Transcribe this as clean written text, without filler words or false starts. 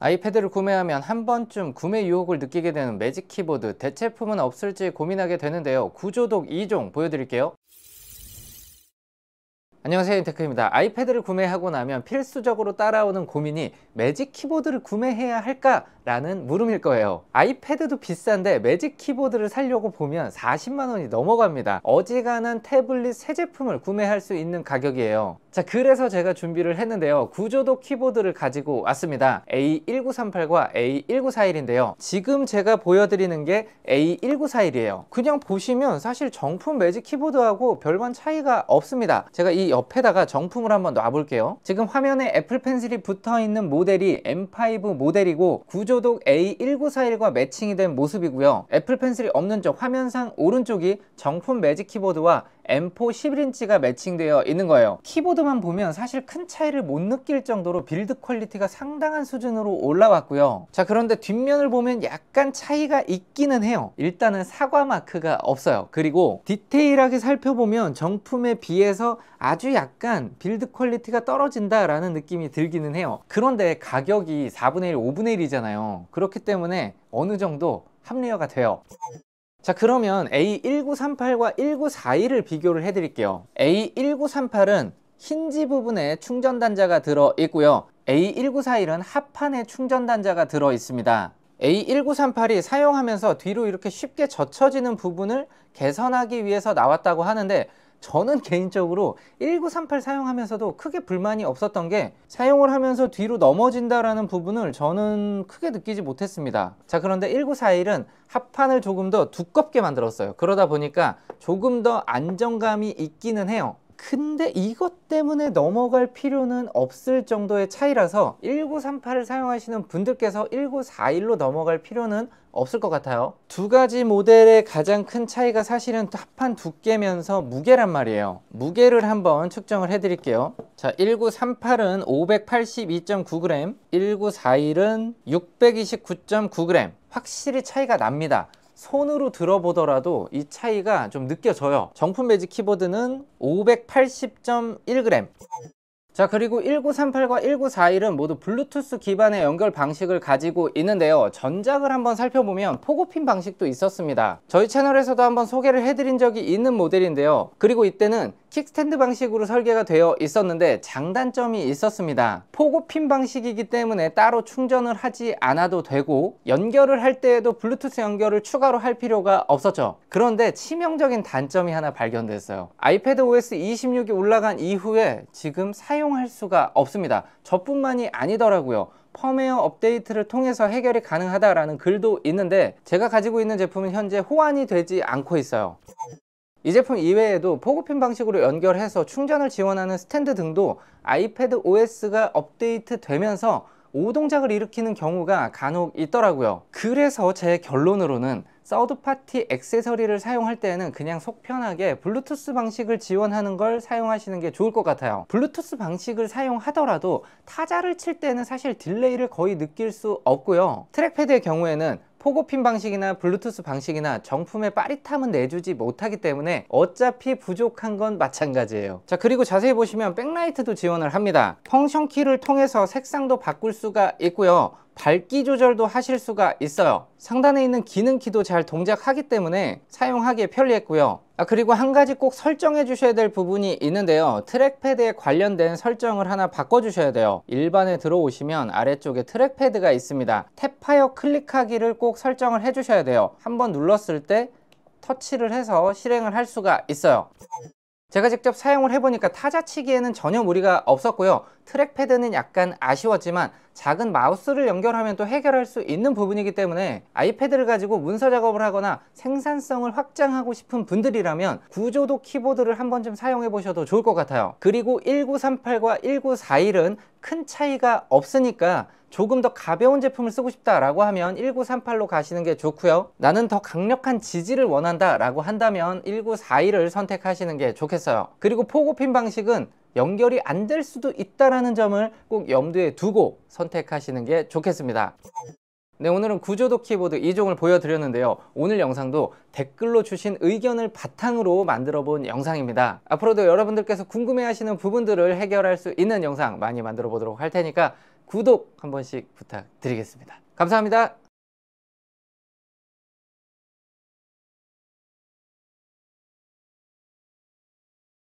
아이패드를 구매하면 한 번쯤 구매 유혹을 느끼게 되는 매직 키보드, 대체품은 없을지 고민하게 되는데요. 구조독 2종 보여드릴게요. 안녕하세요, 인테크입니다. 아이패드를 구매하고 나면 필수적으로 따라오는 고민이 매직 키보드를 구매해야 할까? 라는 물음일 거예요. 아이패드도 비싼데 매직 키보드를 사려고 보면 40만 원이 넘어갑니다. 어지간한 태블릿 새 제품을 구매할 수 있는 가격이에요. 자, 그래서 제가 준비를 했는데요. 구조독 키보드를 가지고 왔습니다. A1938과 A1941인데요. 지금 제가 보여드리는 게 A1941이에요. 그냥 보시면 사실 정품 매직 키보드하고 별반 차이가 없습니다. 제가 이 옆에다가 정품을 한번 놔볼게요. 지금 화면에 애플 펜슬이 붙어있는 모델이 M5 모델이고 구조독 A1941과 매칭이 된 모습이고요. 애플 펜슬이 없는 쪽 화면상 오른쪽이 정품 매직 키보드와 M4 11인치가 매칭되어 있는 거예요. 키보드만 보면 사실 큰 차이를 못 느낄 정도로 빌드 퀄리티가 상당한 수준으로 올라왔고요. 자, 그런데 뒷면을 보면 약간 차이가 있기는 해요. 일단은 사과 마크가 없어요. 그리고 디테일하게 살펴보면 정품에 비해서 아주 약간 빌드 퀄리티가 떨어진다 라는 느낌이 들기는 해요. 그런데 가격이 4분의 1, 5분의 1이잖아요. 그렇기 때문에 어느 정도 합리화가 돼요. 자, 그러면 A1938과 1941을 비교를 해 드릴게요. A1938은 힌지 부분에 충전 단자가 들어 있고요. A1941은 하판에 충전 단자가 들어 있습니다. A1938이 사용하면서 뒤로 이렇게 쉽게 젖혀지는 부분을 개선하기 위해서 나왔다고 하는데, 저는 개인적으로 1938 사용하면서도 크게 불만이 없었던 게 사용을 하면서 뒤로 넘어진다라는 부분을 저는 크게 느끼지 못했습니다. 자, 그런데 1941은 합판을 조금 더 두껍게 만들었어요. 그러다 보니까 조금 더 안정감이 있기는 해요. 근데 이것 때문에 넘어갈 필요는 없을 정도의 차이라서 1938을 사용하시는 분들께서 1941로 넘어갈 필요는 없을 것 같아요. 두 가지 모델의 가장 큰 차이가 사실은 합판 두께면서 무게란 말이에요. 무게를 한번 측정을 해 드릴게요. 자, 1938은 582.9g, 1941은 629.9g. 확실히 차이가 납니다. 손으로 들어보더라도 이 차이가 좀 느껴져요. 정품 매직 키보드는 580.1g. 자, 그리고 1938과 1941은 모두 블루투스 기반의 연결 방식을 가지고 있는데요. 전작을 한번 살펴보면 포고핀 방식도 있었습니다. 저희 채널에서도 한번 소개를 해드린 적이 있는 모델인데요. 그리고 이때는 킥스탠드 방식으로 설계가 되어 있었는데 장단점이 있었습니다. 포고핀 방식이기 때문에 따로 충전을 하지 않아도 되고 연결을 할 때에도 블루투스 연결을 추가로 할 필요가 없었죠. 그런데 치명적인 단점이 하나 발견됐어요. 아이패드 OS 26이 올라간 이후에 지금 사용할 수가 없습니다. 저뿐만이 아니더라고요. 펌웨어 업데이트를 통해서 해결이 가능하다라는 글도 있는데 제가 가지고 있는 제품은 현재 호환이 되지 않고 있어요. 이 제품 이외에도 포고핀 방식으로 연결해서 충전을 지원하는 스탠드 등도 아이패드 OS가 업데이트 되면서 오동작을 일으키는 경우가 간혹 있더라고요. 그래서 제 결론으로는 서드파티 액세서리를 사용할 때는 그냥 속 편하게 블루투스 방식을 지원하는 걸 사용하시는 게 좋을 것 같아요. 블루투스 방식을 사용하더라도 타자를 칠 때는 사실 딜레이를 거의 느낄 수 없고요. 트랙패드의 경우에는 포고핀 방식이나 블루투스 방식이나 정품의 빠릿함은 내주지 못하기 때문에 어차피 부족한 건 마찬가지예요. 자, 그리고 자세히 보시면 백라이트도 지원을 합니다. 펑션 키를 통해서 색상도 바꿀 수가 있고요. 밝기 조절도 하실 수가 있어요. 상단에 있는 기능 키도 잘 동작하기 때문에 사용하기에 편리했고요. 그리고 한 가지 꼭 설정해 주셔야 될 부분이 있는데요. 트랙패드에 관련된 설정을 하나 바꿔 주셔야 돼요. 일반에 들어오시면 아래쪽에 트랙패드가 있습니다. 탭하여 클릭하기를 꼭 설정을 해 주셔야 돼요. 한번 눌렀을 때 터치를 해서 실행을 할 수가 있어요. 제가 직접 사용을 해보니까 타자치기에는 전혀 무리가 없었고요. 트랙패드는 약간 아쉬웠지만 작은 마우스를 연결하면 또 해결할 수 있는 부분이기 때문에 아이패드를 가지고 문서 작업을 하거나 생산성을 확장하고 싶은 분들이라면 구조독 키보드를 한 번쯤 사용해 보셔도 좋을 것 같아요. 그리고 1938과 1941은 큰 차이가 없으니까 조금 더 가벼운 제품을 쓰고 싶다 라고 하면 1938로 가시는 게 좋고요. 나는 더 강력한 지지를 원한다 라고 한다면 1941을 선택하시는 게 좋겠어요. 그리고 포고핀 방식은 연결이 안 될 수도 있다는 점을 꼭 염두에 두고 선택하시는 게 좋겠습니다. 네, 오늘은 구조독 키보드 2종을 보여드렸는데요. 오늘 영상도 댓글로 주신 의견을 바탕으로 만들어 본 영상입니다. 앞으로도 여러분들께서 궁금해하시는 부분들을 해결할 수 있는 영상 많이 만들어 보도록 할 테니까 구독 한 번씩 부탁드리겠습니다. 감사합니다.